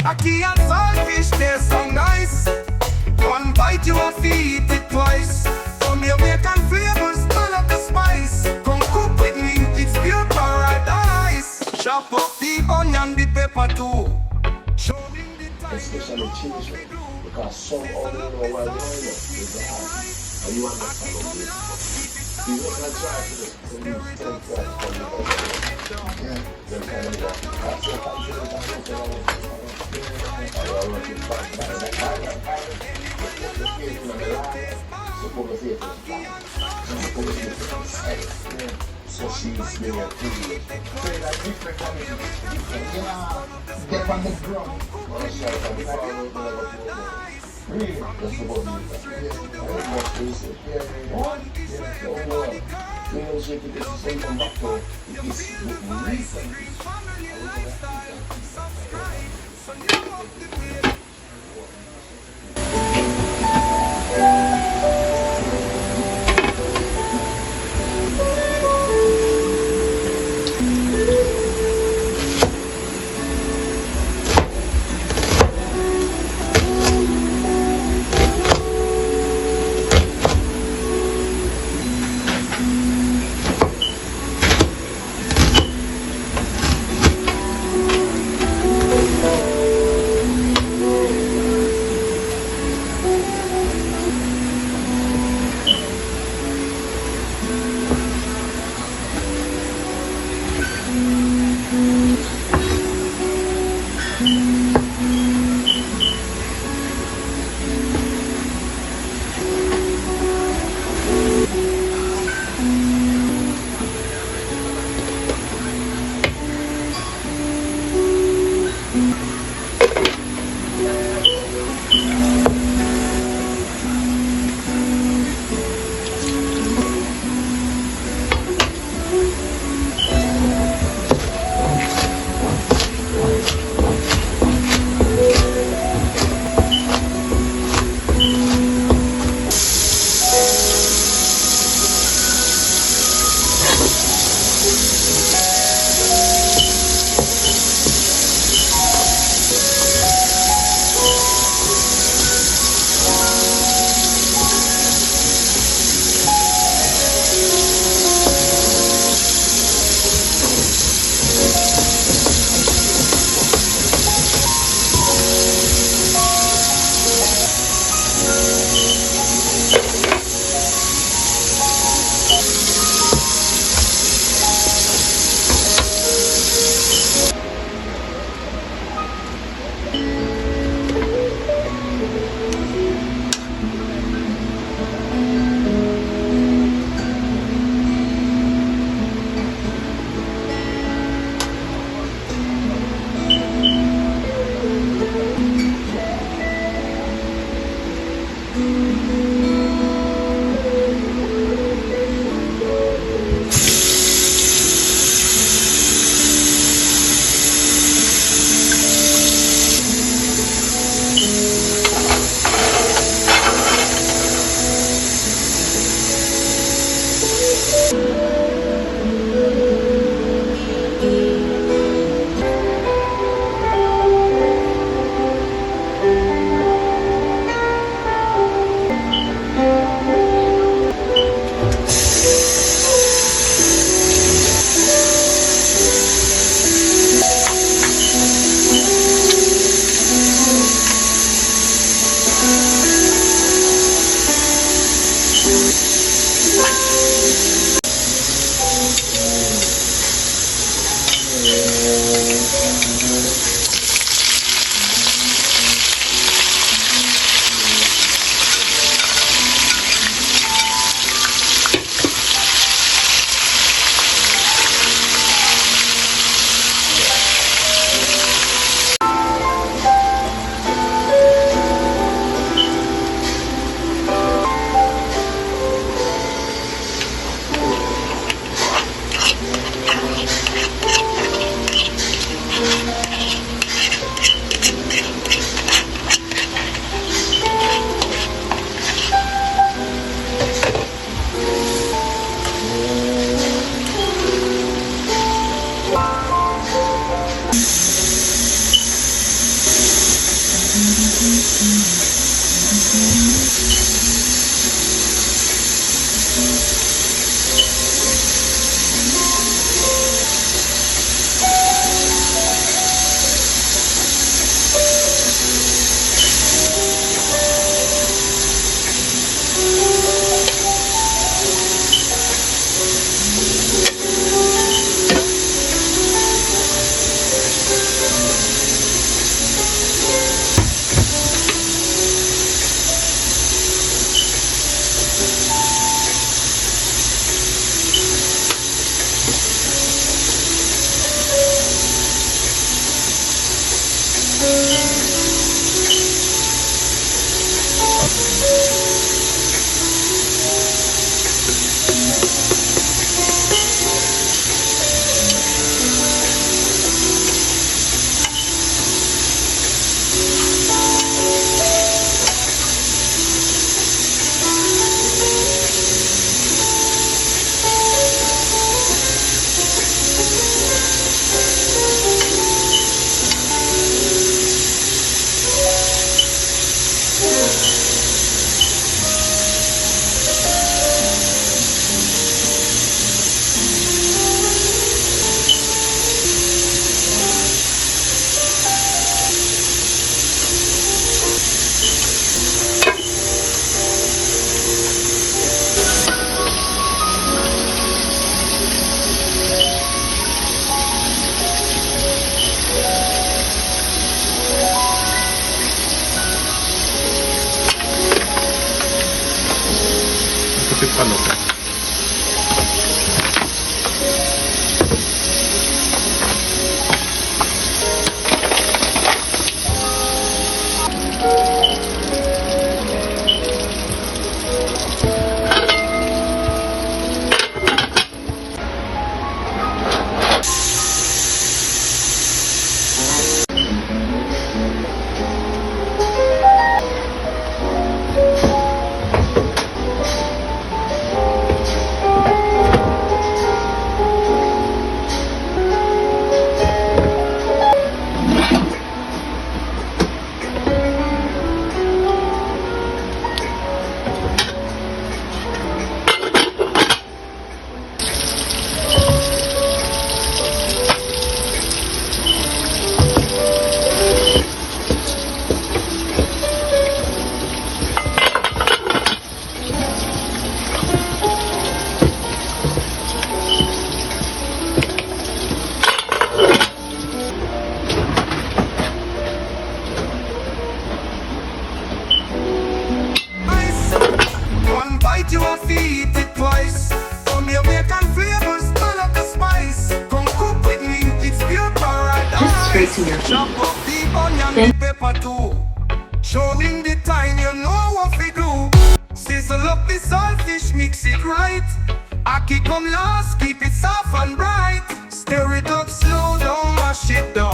Ackee and saltfish taste so nice. One bite you have to eat it twice. Some Jamaican flavors, smell of the spice. Come cook with me, it's pure paradise. Chop up the onion, the pepper too. Show them the time. Especially children, because some only know where they are is the house. And you understand what it is. You just not try to do it. So you take that from the other. Yeah. Then kind of that. That's what I'm doing. That's what I'm doing. I work in back by the island. The case in the line. So people say it's fine. So people say it's safe. So she's being a food. So it's like different kind of things. Yeah. Get on the ground. Well, shut up. We don't know. Really? That's about it. Yeah. Much research. Yeah. What? Yeah. So, we don't shake it. This is something back to this reason. You will feed it twice. From Jamaican flavors, smell of the spice. Come cook with me, it's pure paradise. Just straight to your Chop feet. up the onion and pepper too. Showing the time, you know what we do. Sizzle up the saltfish, mix it right. Ackee come last, keep it soft and bright. Stir it up slow, don't mash it down.